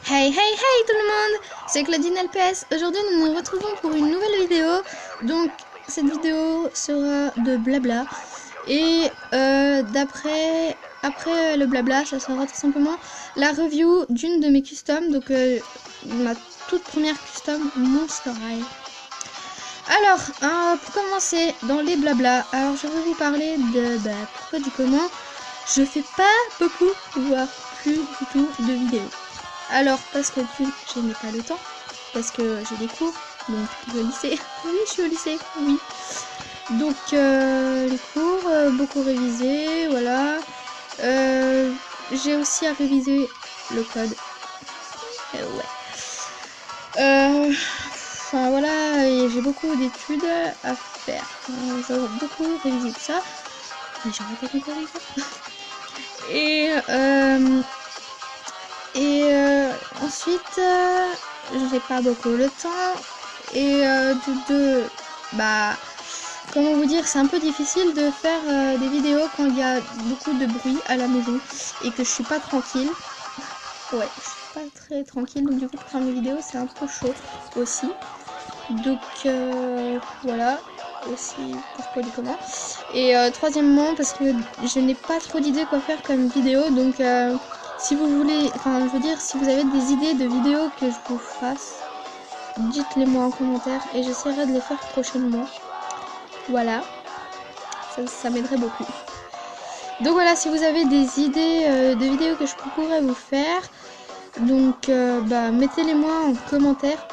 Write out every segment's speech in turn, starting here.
Hey hey hey tout le monde, c'est Claudine LPS. Aujourd'hui nous nous retrouvons pour une nouvelle vidéo. Donc cette vidéo sera de blabla. Et après le blabla, ça sera tout simplement la review d'une de mes customs. Donc ma toute première custom Monster High. Alors, pour commencer dans les blabla, alors je vais vous parler de pourquoi du comment. Je fais pas beaucoup, voire plus du tout de vidéos. Alors, parce que je n'ai pas le temps, parce que j'ai des cours, donc le lycée, oui, je suis au lycée, oui. Donc, les cours, beaucoup révisés, voilà. J'ai aussi à réviser le code. Ouais. Enfin, voilà, et j'ai beaucoup d'études à faire. J'ai beaucoup révisé tout ça. Mais j'ai arrêté de encore Et ensuite, j'ai pas beaucoup le temps. Et comment vous dire, c'est un peu difficile de faire des vidéos quand il y a beaucoup de bruit à la maison et que je suis pas tranquille. Ouais, je suis pas très tranquille, donc du coup pour faire mes vidéos c'est un peu chaud aussi. Donc voilà, aussi pourquoi du comment. Et troisièmement parce que je n'ai pas trop d'idées quoi faire comme vidéo, donc si vous voulez, enfin je veux dire, si vous avez des idées de vidéos que je vous fasse, dites-les moi en commentaire et j'essaierai de les faire prochainement. Voilà, ça m'aiderait beaucoup. Donc voilà, si vous avez des idées de vidéos que je pourrais vous faire, donc mettez-les moi en commentaire.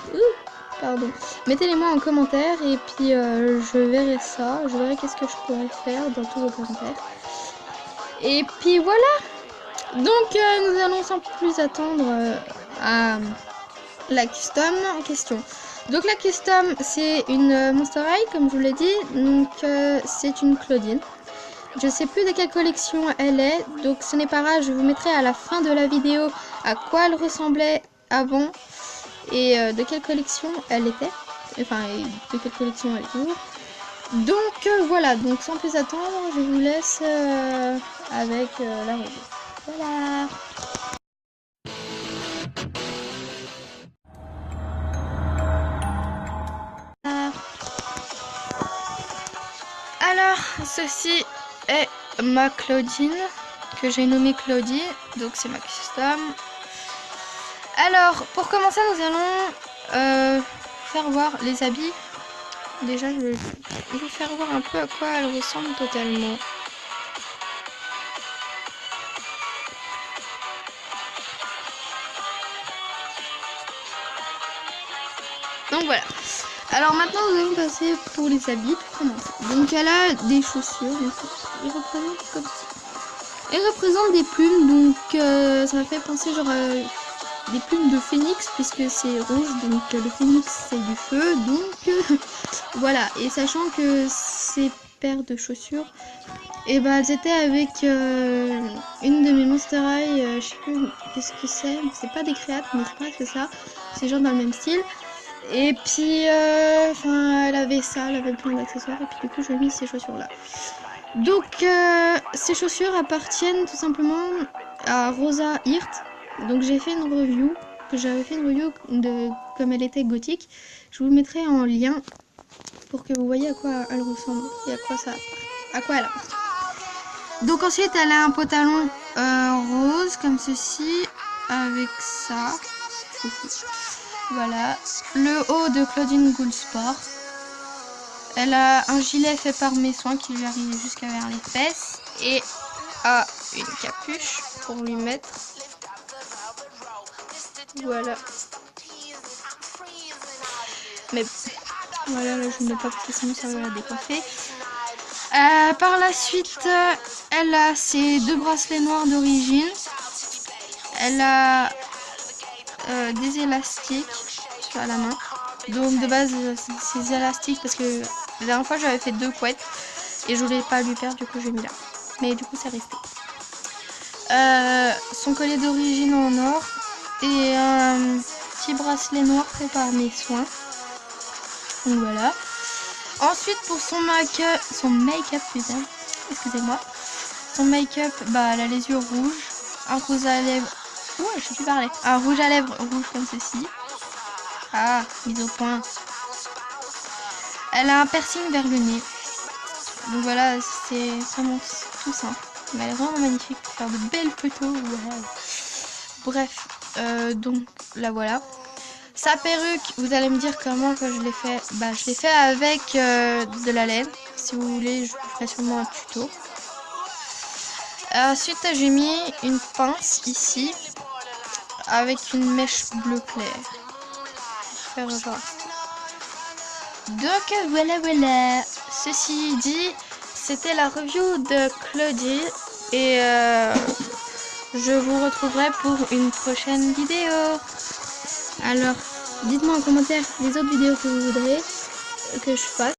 Pardon. Mettez-les moi en commentaire et puis je verrai ça. Je verrai qu'est-ce que je pourrais faire dans tous vos commentaires. Et puis voilà. Donc nous allons sans plus attendre à la custom en question. Donc la custom c'est une Monster High comme je vous l'ai dit. Donc c'est une Claudine. Je sais plus de quelle collection elle est. Donc ce n'est pas grave, je vous mettrai à la fin de la vidéo à quoi elle ressemblait avant. Et de quelle collection elle était. Enfin, de quelle collection elle est toujours. Donc voilà, donc sans plus attendre, je vous laisse avec la revue. Voilà. Alors, ceci est ma Claudine, que j'ai nommée Claudie, donc c'est ma custom. Alors, pour commencer, nous allons faire voir les habits. Déjà, je vais vous faire voir un peu à quoi elle ressemble totalement. Donc voilà. Alors maintenant nous allons passer pour les habits pour commencer. Donc elle a des chaussures, ils représentent comme ça. Elle représente des plumes, donc ça m'a fait penser genre des plumes de phénix puisque c'est rouge, donc le phénix c'est du feu, donc voilà. Et sachant que ces paires de chaussures, et elles étaient avec une de mes Monster High, je sais plus qu'est-ce que c'est pas des créates mais c'est presque ça, c'est genre dans le même style. Et puis, elle avait ça, elle avait plein d'accessoires, et puis du coup, j'ai mis ces chaussures-là. Donc, ces chaussures appartiennent tout simplement à Rosa Hirt. Donc, j'ai fait une review, de comme elle était gothique. Je vous le mettrai en lien pour que vous voyez à quoi elle ressemble et à quoi elle appartient. Donc ensuite, elle a un pantalon rose comme ceci, avec ça. Voilà, le haut de Claudine Goulsport. Elle a un gilet fait par mes soins qui lui arrive jusqu'à vers les fesses et a une capuche pour lui mettre. Voilà. Mais voilà, là je ne mets pas parce que sinon ça va la décoiffer. Par la suite, elle a ses deux bracelets noirs d'origine. Elle a des élastiques à la main. Donc de base c'est élastiques parce que la dernière fois j'avais fait deux couettes et je voulais pas lui perdre, du coup j'ai mis là. Mais du coup c'est resté. Son collier d'origine en or et un petit bracelet noir fait par mes soins. Donc voilà. Ensuite pour son make-up, putain, excusez-moi. Son make-up, elle a les yeux rouges, un rouge à lèvres Ouais, je sais plus parler. Un rouge à lèvres rouge comme ceci. Ah, mise au point. Elle a un piercing vers le nez. Donc voilà, c'est vraiment tout simple. Mais elle est vraiment magnifique pour faire de belles photos. Wow. Bref, donc là voilà. Sa perruque, vous allez me dire comment que je l'ai fait. Bah, je l'ai fait avec de la laine. Si vous voulez, je vous ferai sûrement un tuto. Ensuite, j'ai mis une pince ici avec une mèche bleu clair. Faire genre. Donc voilà. Ceci dit, c'était la review de Claudie et je vous retrouverai pour une prochaine vidéo. Alors, dites-moi en commentaire les autres vidéos que vous voudrez que je fasse.